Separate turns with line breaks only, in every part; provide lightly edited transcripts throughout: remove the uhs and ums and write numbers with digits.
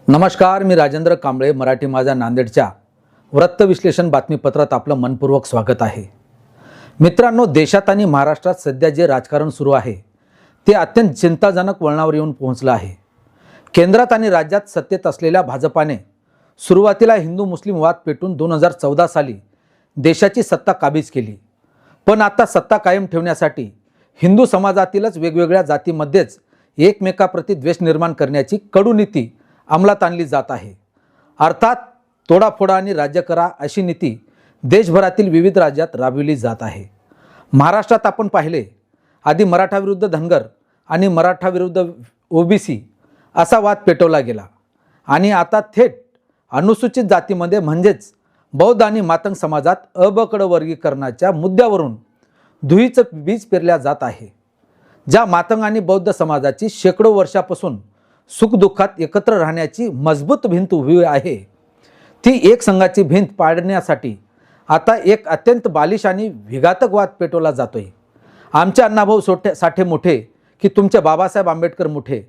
नमस्कार, मी राजेंद्र कांबळे. मराठी माझा नांदेडच्या वृत्त विश्लेषण बातमीपत्रात आपलं मनपूर्वक स्वागत आहे. मित्रांनो, देशात आणि महाराष्ट्रात सध्या जे राजकारण सुरू आहे ते अत्यंत चिंताजनक वळणावर येऊन पोहोचलं आहे. केंद्रात आणि राज्यात सत्तेत असलेल्या भाजपाने सुरुवातीला हिंदू मुस्लिम वाद पेटून 2014 साली देशाची सत्ता काबीज केली. पण आता सत्ता कायम ठेवण्यासाठी हिंदू समाजातीलच वेगवेगळ्या जातीमध्येच एकमेकाप्रती द्वेष निर्माण करण्याची कडू नीती अंमलात आणली जात आहे. अर्थात तोडाफोडा आणि राज्य करा अशी नीती देशभरातील विविध राज्यात राबविली जात आहे. महाराष्ट्रात आपण पाहिले, आधी मराठा विरुद्ध धनगर आणि मराठा विरुद्ध ओबीसी असा वाद पेटवला गेला आणि आता थेट अनुसूचित जातीमध्ये म्हणजेच बौद्ध आणि मातंग समाजात अबकड वर्गीकरणाच्या मुद्द्यावरून धुळीचं बीज पेरल्या जात आहे. ज्या मातंग आणि बौद्ध समाजाची शेकडो वर्षापासून सुखदुःखात एकत्र राहण्याची मजबूत भिंत उभी आहे, ती एक संघाची भिंत पाडण्यासाठी आता एक अत्यंत बालिश आणि विघातक वाद पेटवला जातोय. आमचे अण्णाभाऊ साठे मोठे की तुमचे बाबासाहेब आंबेडकर मोठे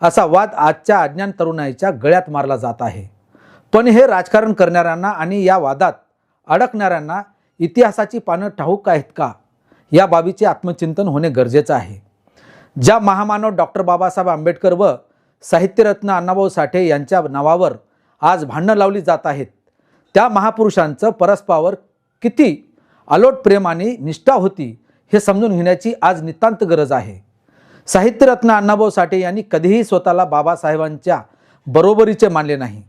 असा वाद आजच्या अज्ञान तरुणाईच्या गळ्यात मारला जात आहे. पण हे राजकारण करणाऱ्यांना आणि या वादात अडकणाऱ्यांना इतिहासाची पानं ठाऊक आहेत का, या बाबीचे आत्मचिंतन होणे गरजेचं आहे. ज्या महामानव डॉक्टर बाबासाहेब आंबेडकर व साहित्यरत्न अण्णाभाऊ साठे यांच्या नावावर आज भांडणं लावली जात आहेत, त्या महापुरुषांचं परस्परावर किती अलोट प्रेम आणि निष्ठा होती हे समजून घेण्याची आज नितांत गरज आहे. साहित्यरत्न अण्णाभाऊ साठे यांनी कधीही स्वतःला बाबासाहेबांच्या बरोबरीचे मानले नाही.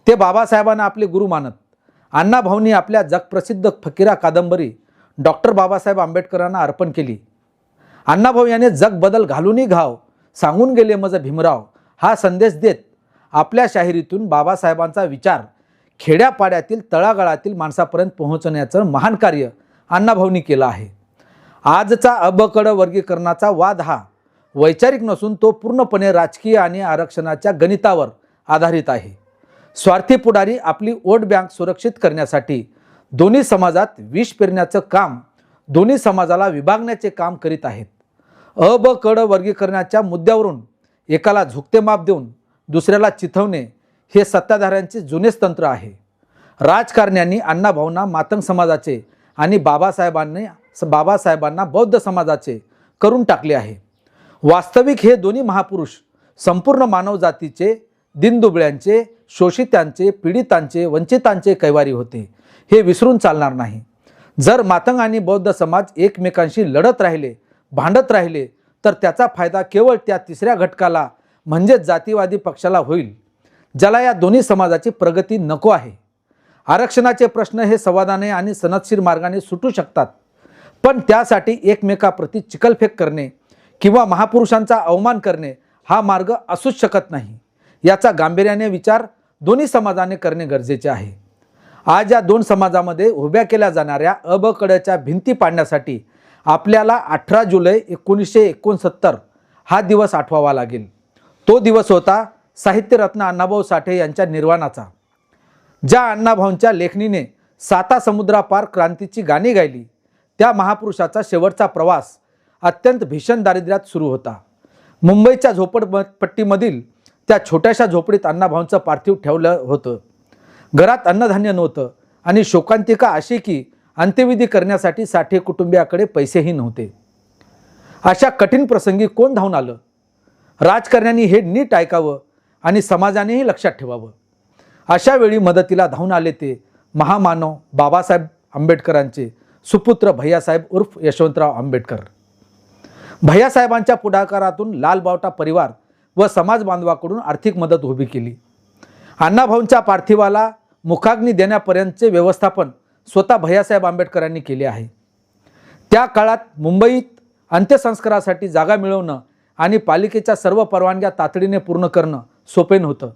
ते बाबासाहेबांना आपले गुरु मानत. अण्णाभाऊंनी आपल्या जगप्रसिद्ध फकीरा कादंबरी डॉक्टर बाबासाहेब आंबेडकरांना अर्पण केली. अण्णाभाऊ यांनी जग बदल घालूनही घाव सांगून गेले मज भीमराव हा संदेश देत आपल्या शाहिरीतून बाबासाहेबांचा विचार खेड्यापाड्यातील तळागाळातील माणसापर्यंत पोहोचण्याचं महान कार्य अण्णाभाऊंनी केलं आहे. आजचा अबकड वर्गीकरणाचा वाद हा वैचारिक नसून तो पूर्णपणे राजकीय आणि आरक्षणाच्या गणितावर आधारित आहे. स्वार्थी पुढारी आपली वोट बँक सुरक्षित करण्यासाठी दोन्ही समाजात विष पेरण्याचं काम, दोन्ही समाजाला विभागण्याचे काम करीत आहेत. अबकड वर्गीकरणाच्या मुद्द्यावरून एकाला झुकते माप देऊन दुसऱ्याला चिथवणे हे सत्ताधाऱ्यांचे जुनेच तंत्र आहे. राजकारण्यांनी अण्णाभाऊंना मातंग समाजाचे आणि बाबासाहेबांना बौद्ध समाजाचे करून टाकले आहे. वास्तविक हे दोन्ही महापुरुष संपूर्ण मानवजातीचे, दीनदुबळ्यांचे, शोषितांचे, पीडितांचे, वंचितांचे कैवारी होते, हे विसरून चालणार नाही. जर मातंग आणि बौद्ध समाज एकमेकांशी लढत राहिले, भांडत राहिले, तर त्याचा फायदा केवळ त्या तिसऱ्या घटकाला म्हणजेच जातीवादी पक्षाला होईल, ज्याला या दोन्ही समाजाची प्रगती नको आहे. आरक्षणाचे प्रश्न हे संवादाने आणि सनदशीर मार्गाने सुटू शकतात, पण त्यासाठी एकमेकाप्रती चिखलफेक करणे किंवा महापुरुषांचा अवमान करणे हा मार्ग असूच शकत नाही. याचा गांभीर्याने विचार दोन्ही समाजाने करणे गरजेचे आहे. आज या दोन समाजामध्ये उभ्या केल्या जाणाऱ्या अबकडच्या भिंती पाडण्यासाठी आपल्याला 18 जुलै 1969 हा दिवस आठवावा लागेल. तो दिवस होता साहित्यरत्न अण्णाभाऊ साठे यांच्या निर्वाणाचा. ज्या अण्णाभाऊंच्या लेखणीने 7 समुद्रापार क्रांतीची गाणी गायली, त्या महापुरुषाचा शेवटचा प्रवास अत्यंत भीषण दारिद्र्यात सुरू होता. मुंबईच्या झोपडपट्टीमधील त्या छोट्याशा झोपडीत अण्णाभाऊंचं पार्थिव ठेवलं होतं. घरात अन्नधान्य नव्हतं आणि शोकांतिका अशी की अंत्यविधी करण्यासाठी साठे कुटुंबियाकडे पैसेही नव्हते. अशा कठीण प्रसंगी कोण धावून आलं? राजकारण्यांनी हे नीट ऐकावं आणि समाजानेही लक्षात ठेवावं. अशा वेळी मदतीला धावून आले ते महामानव बाबासाहेब आंबेडकरांचे सुपुत्र भैयासाहेब उर्फ यशवंतराव आंबेडकर. भैयासाहेबांच्या पुढाकारातून लालबावटा परिवार व समाज बांधवाकडून आर्थिक मदत उभी केली. अण्णाभाऊंच्या पार्थिवाला मुखाग्नी देण्यापर्यंतचे व्यवस्थापन स्वतः भैयासाहेब आंबेडकरांनी केले आहे. त्या काळात मुंबईत अंत्यसंस्कारासाठी जागा मिळवणं आणि पालिकेच्या सर्व परवानग्या तातडीने पूर्ण करणं सोपे नव्हतं.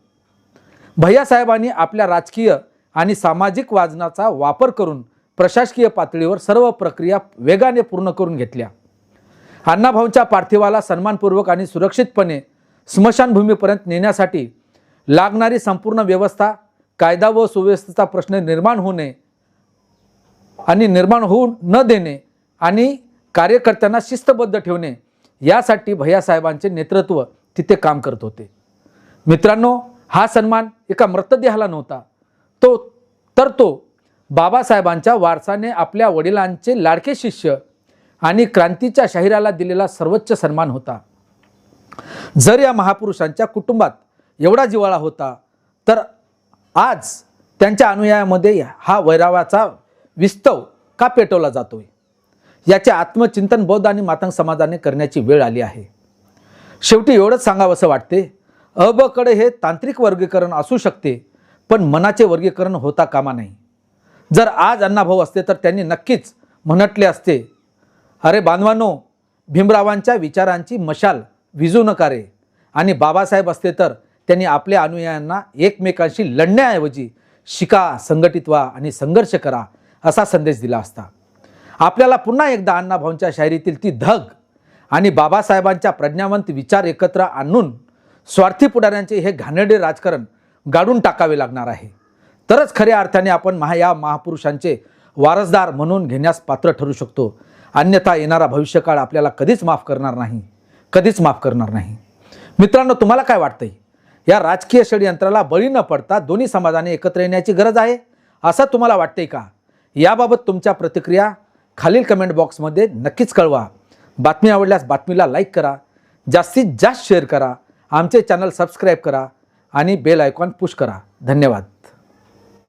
भैयासाहेबांनी आपल्या राजकीय आणि सामाजिक वाजनाचा वापर करून प्रशासकीय पातळीवर सर्व प्रक्रिया वेगाने पूर्ण करून घेतल्या. अण्णाभाऊंच्या पार्थिवाला सन्मानपूर्वक आणि सुरक्षितपणे स्मशानभूमीपर्यंत नेण्यासाठी लागणारी संपूर्ण व्यवस्था, कायदा व सुव्यवस्थेचा प्रश्न निर्माण होऊ न देणे आणि कार्यकर्त्यांना शिस्तबद्ध ठेवणे यासाठी भैयासाहेबांचे नेतृत्व तिथे काम करत होते. मित्रांनो, हा सन्मान एका मृतदेहाला नव्हता, तो बाबासाहेबांच्या वारसाने आपल्या वडिलांचे लाडके शिष्य आणि क्रांतीच्या शाहिराला दिलेला सर्वोच्च सन्मान होता. जर या महापुरुषांच्या कुटुंबात एवढा जिव्हाळा होता, तर आज त्यांच्या अनुयायामध्ये हा वैरावाचा विस्तव का पेटवला जातोय? याचे आत्मचिंतन बौद्ध आणि मातंग समाजाने करण्याची वेळ आली आहे. शेवटी एवढंच सांगावंसं वाटते, अ ब कडे हे तांत्रिक वर्गीकरण असू शकते, पण मनाचे वर्गीकरण होता कामा नाही. जर आज अण्णाभाऊ असते तर त्यांनी नक्कीच म्हटले असते, अरे बांधवांनो, भीमरावांच्या विचारांची मशाल विझू नका रे. आणि बाबासाहेब असते तर त्यांनी आपल्या अनुयायांना एकमेकांशी लढण्याऐवजी शिका, संघटित व्हा आणि संघर्ष करा असा संदेश दिला असता. आपल्याला पुन्हा एकदा अण्णाभाऊंच्या शायरीतील ती धग आणि बाबासाहेबांच्या प्रज्ञावंत विचार एकत्र आणून स्वार्थी पुढाऱ्यांचे हे घाणेरडे राजकारण गाडून टाकावे लागणार आहे. तरच खऱ्या अर्थाने आपण या महापुरुषांचे वारसदार म्हणून घेण्यास पात्र ठरू शकतो. अन्यथा येणारा भविष्यकाळ आपल्याला कधीच माफ करणार नाही, कधीच माफ करणार नाही. मित्रांनो, तुम्हाला काय वाटतंय? या राजकीय षडयंत्राला बळी न पडता दोन्ही समाजाने एकत्र येण्याची गरज आहे असं तुम्हाला वाटतंय का? याबाबत तुमच्या प्रतिक्रिया खालील कमेंट बॉक्समध्ये नक्कीच कळवा. बातमी आवडल्यास बातमीला लाईक करा, जास्तीत जास्त शेअर करा, आमचे चॅनल सबस्क्राईब करा आणि बेल आयकॉन पुश करा. धन्यवाद.